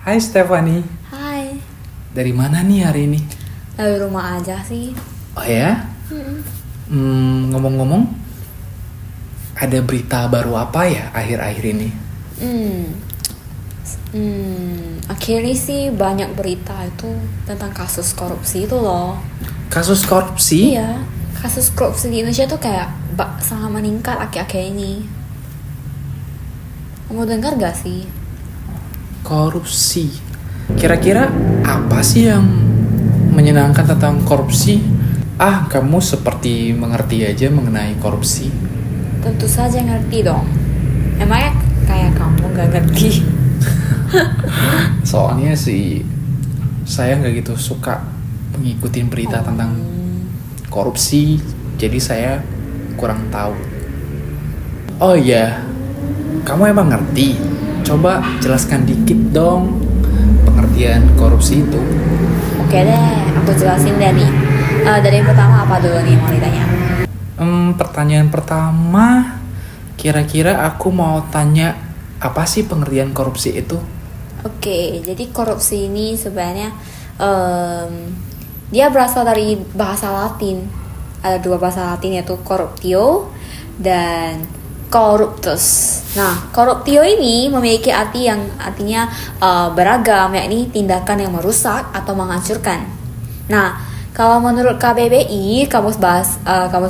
Hai Stefani, Hai, dari mana nih hari ini? dari rumah aja sih. Oh ya? Ngomong-ngomong, ada berita baru apa ya akhir-akhir ini? Akhirnya sih banyak berita itu tentang kasus korupsi itu loh. Kasus korupsi? Iya, kasus korupsi di Indonesia tuh kayak sangat meningkat akhir-akhir ini. Kamu dengar gak sih? Korupsi. Kira-kira apa sih yang menyenangkan tentang korupsi? Kamu seperti mengerti aja mengenai korupsi. Tentu saja ngerti dong. Emangnya kayak kamu gak ngerti? Soalnya sih saya nggak gitu suka ngikutin berita tentang korupsi, jadi saya kurang tahu. Oh iya, kamu emang ngerti? Coba jelaskan dikit dong pengertian korupsi itu. Oke deh, aku jelasin deh nih. Dari yang pertama apa dulu nih mau ditanya? Pertanyaan pertama, kira-kira aku mau tanya apa sih pengertian korupsi itu? Oke, jadi korupsi ini sebenarnya dia berasal dari bahasa Latin. Ada dua bahasa Latin yaitu corruptio dan corruptus. Nah, corruptio ini memiliki arti yang artinya beragam, yakni tindakan yang merusak atau menghancurkan. Nah, kalau menurut KBBI, Kamus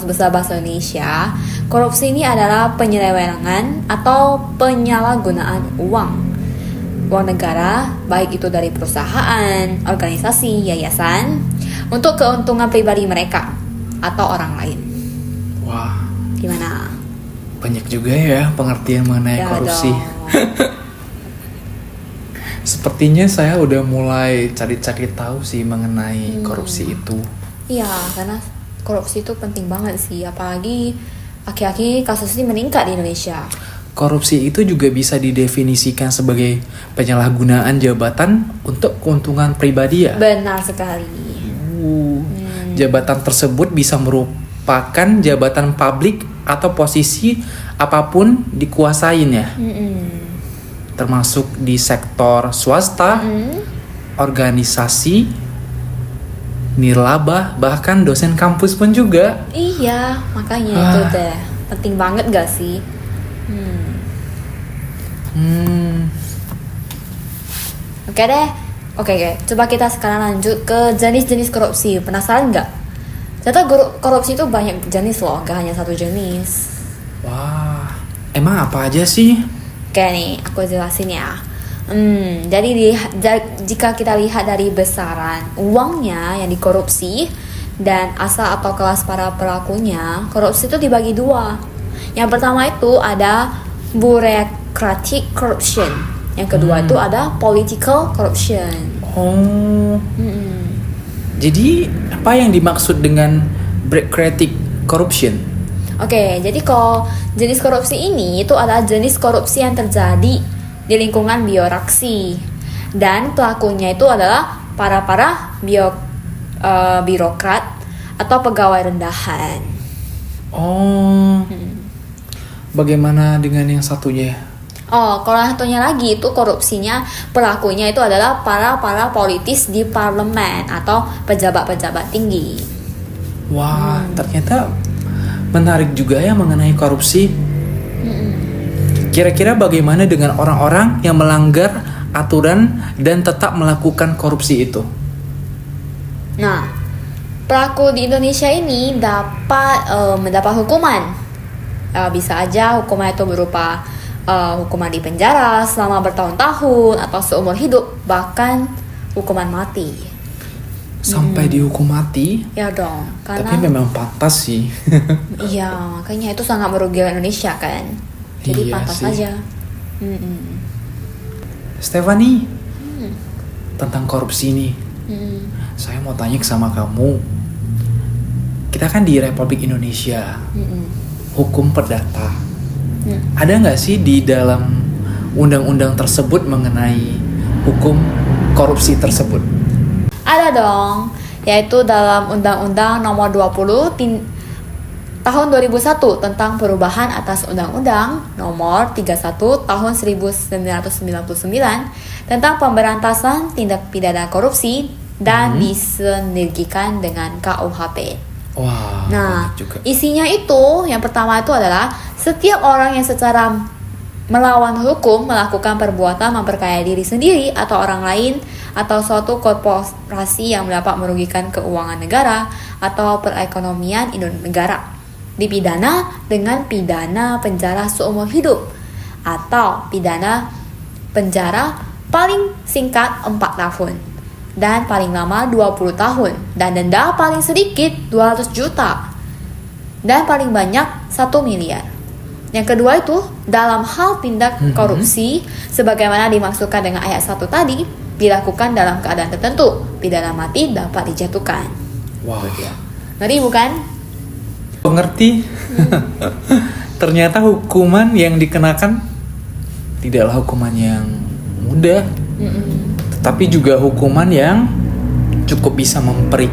Besar Bahasa Indonesia, korupsi ini adalah penyelewengan atau penyalahgunaan uang negara, baik itu dari perusahaan, organisasi, yayasan, untuk keuntungan pribadi mereka atau orang lain. Wah, Gimana? banyak juga ya pengertian mengenai korupsi. Sepertinya saya udah mulai cari-cari tahu sih mengenai korupsi itu. Iya, karena korupsi itu penting banget sih, apalagi akhir-akhir kasus ini meningkat di Indonesia. Korupsi itu juga bisa didefinisikan sebagai penyalahgunaan jabatan untuk keuntungan pribadi ya. Benar sekali. Jabatan tersebut bisa merupakan jabatan publik atau posisi apapun dikuasain ya. Termasuk di sektor swasta, organisasi, nirlaba, bahkan dosen kampus pun juga. Iya, makanya itu deh penting banget gak sih? Oke deh. Oke. Coba kita sekarang lanjut ke jenis-jenis korupsi. Penasaran nggak? Ternyata korupsi itu banyak jenis loh, gak hanya satu jenis. Wah, emang apa aja sih? Oke nih, aku jelasin ya. Jadi jika kita lihat dari besaran uangnya yang dikorupsi dan asal atau kelas para pelakunya, korupsi itu dibagi dua. Yang pertama itu ada bureaucratic corruption. Yang kedua itu ada political corruption. Jadi apa yang dimaksud dengan bureaucratic corruption? Oke, jadi kalau jenis korupsi ini itu adalah jenis korupsi yang terjadi di lingkungan birokrasi dan pelakunya itu adalah para birokrat atau pegawai rendahan. Bagaimana dengan yang satunya? Kalau satunya lagi itu korupsinya pelakunya itu adalah para politis di parlemen atau pejabat-pejabat tinggi. Wah, ternyata menarik juga ya mengenai korupsi. Kira-kira bagaimana dengan orang-orang yang melanggar aturan dan tetap melakukan korupsi itu? Nah, pelaku di Indonesia ini dapat mendapat hukuman. Bisa aja hukuman itu berupa hukuman di penjara selama bertahun-tahun atau seumur hidup, bahkan hukuman mati. Sampai dihukum mati? Ya dong, karena Tapi memang pantas sih. iya, makanya itu sangat merugikan Indonesia kan. Jadi Iya pantas sih. aja. Stefani, tentang korupsi nih, saya mau tanya sama kamu. Kita kan di Republik Indonesia, hukum perdata. Ada nggak sih di dalam undang-undang tersebut mengenai hukum korupsi tersebut? Ada dong, yaitu dalam Undang-Undang Nomor 20 Tahun 2001 tentang perubahan atas Undang-Undang Nomor 31 Tahun 1999 tentang pemberantasan tindak pidana korupsi dan disinergikan dengan KUHP. Wah, Nah, banyak juga. isinya itu yang pertama itu adalah setiap orang yang secara melawan hukum melakukan perbuatan memperkaya diri sendiri atau orang lain atau suatu korporasi yang dapat merugikan keuangan negara atau perekonomian negara dipidana dengan pidana penjara seumur hidup atau pidana penjara paling singkat 4 tahun dan paling lama 20 tahun dan denda paling sedikit 200 juta dan paling banyak 1 miliar. Yang kedua itu dalam hal tindak korupsi sebagaimana dimaksudkan dengan ayat 1 tadi dilakukan dalam keadaan tertentu, pidana mati dapat dijatuhkan. Wow. Ngeri bukan? Pengerti. Ternyata hukuman yang dikenakan tidaklah hukuman yang mudah, tetapi juga hukuman yang cukup bisa memperik.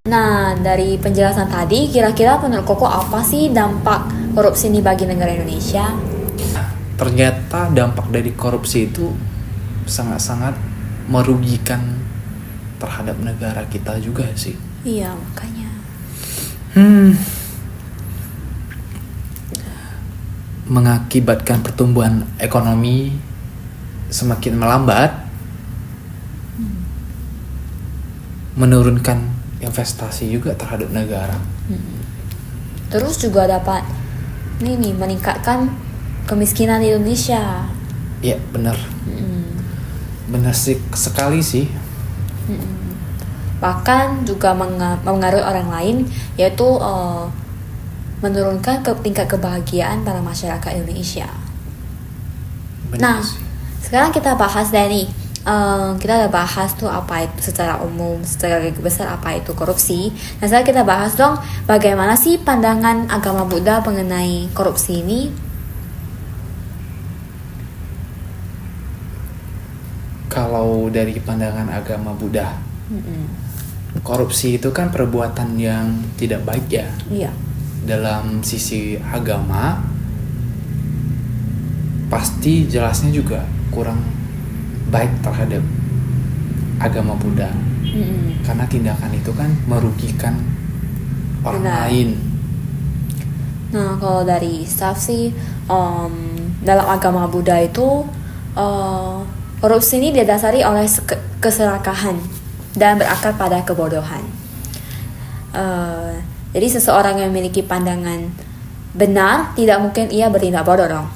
Nah, dari penjelasan tadi, kira-kira menurut Koko apa sih dampak korupsi ini bagi negara Indonesia? Ternyata dampak dari korupsi itu sangat-sangat merugikan terhadap negara kita juga sih. Iya, makanya. Mengakibatkan pertumbuhan ekonomi semakin melambat, menurunkan investasi juga terhadap negara. Terus juga dapat ini meningkatkan kemiskinan di Indonesia. Ya benar, benar sih sekali sih. Bahkan juga mengaruhi orang lain, yaitu menurunkan tingkat kebahagiaan para masyarakat Indonesia. Benar Nah, sih. sekarang kita bahas deh nih. Kita udah bahas tuh apa itu secara umum, secara besar apa itu korupsi. Nah, sekarang kita bahas dong bagaimana sih pandangan agama Buddha mengenai korupsi ini. Kalau dari pandangan agama Buddha, korupsi itu kan perbuatan yang tidak baik ya. Iya. Dalam sisi agama, pasti jelasnya juga kurang baik terhadap agama Buddha. Karena tindakan itu kan merugikan orang Benar. lain. Nah, kalau dari staff sih, dalam agama Buddha itu korupsi ini didasari oleh keserakahan dan berakar pada kebodohan. Jadi seseorang yang memiliki pandangan benar tidak mungkin ia bertindak bodoh dong.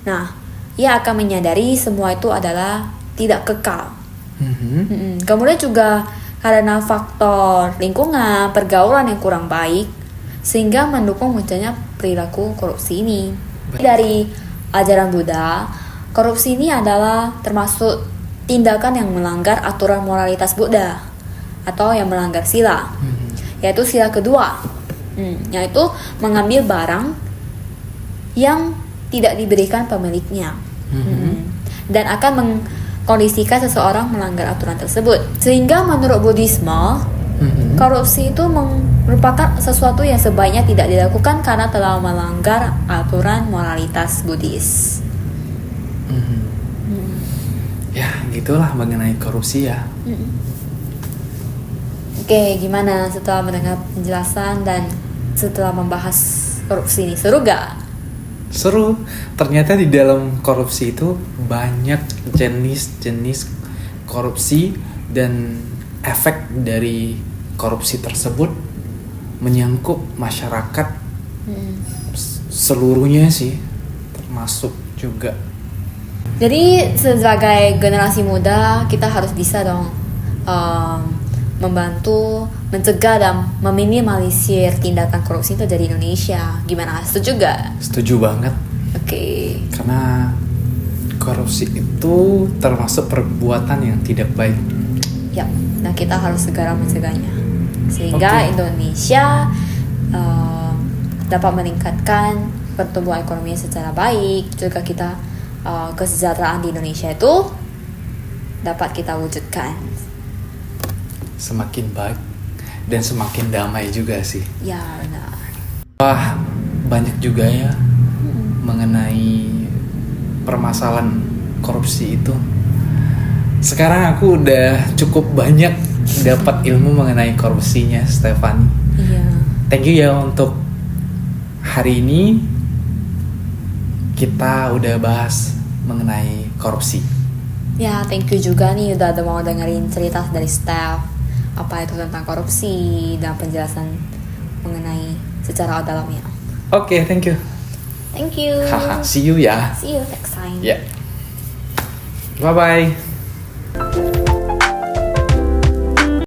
Nah, ia akan menyadari semua itu adalah tidak kekal. Kemudian juga karena faktor lingkungan, pergaulan yang kurang baik, sehingga mendukung munculnya perilaku korupsi ini. Dari ajaran Buddha, korupsi ini adalah termasuk tindakan yang melanggar aturan moralitas Buddha atau yang melanggar sila, yaitu sila kedua, yaitu mengambil barang yang tidak diberikan pemiliknya, dan akan mengkondisikan seseorang melanggar aturan tersebut. Sehingga menurut Buddhisme, korupsi itu merupakan sesuatu yang sebaiknya tidak dilakukan karena telah melanggar aturan moralitas Buddhis. Ya, gitulah mengenai korupsi ya. Oke, gimana setelah mendengar penjelasan dan setelah membahas korupsi ini? Seru gak? Seru. Ternyata di dalam korupsi itu banyak jenis-jenis korupsi dan efek dari korupsi tersebut menyangkut masyarakat seluruhnya sih, termasuk juga. Jadi sebagai generasi muda kita harus bisa dong membantu, mencegah dan meminimalisir tindakan korupsi itu terjadi di Indonesia. Gimana? Setuju gak? Setuju banget. Oke. Karena korupsi itu termasuk perbuatan yang tidak baik. Ya, nah kita harus segera mencegahnya sehingga Indonesia dapat meningkatkan pertumbuhan ekonomi secara baik. Juga kita kesejahteraan di Indonesia itu dapat kita wujudkan. Semakin baik dan semakin damai juga sih. Ya, benar. Wah, banyak juga ya mengenai permasalahan korupsi itu. Sekarang aku udah cukup banyak dapat ilmu mengenai korupsinya Stefan. Iya. Thank you ya untuk hari ini kita udah bahas mengenai korupsi. Ya, thank you juga nih udah ada mau dengerin cerita dari Steph apa itu tentang korupsi dan penjelasan mengenai secara dalamnya. Oke, thank you. Thank you. Haha, see you ya. See you next time. Ya. Bye bye.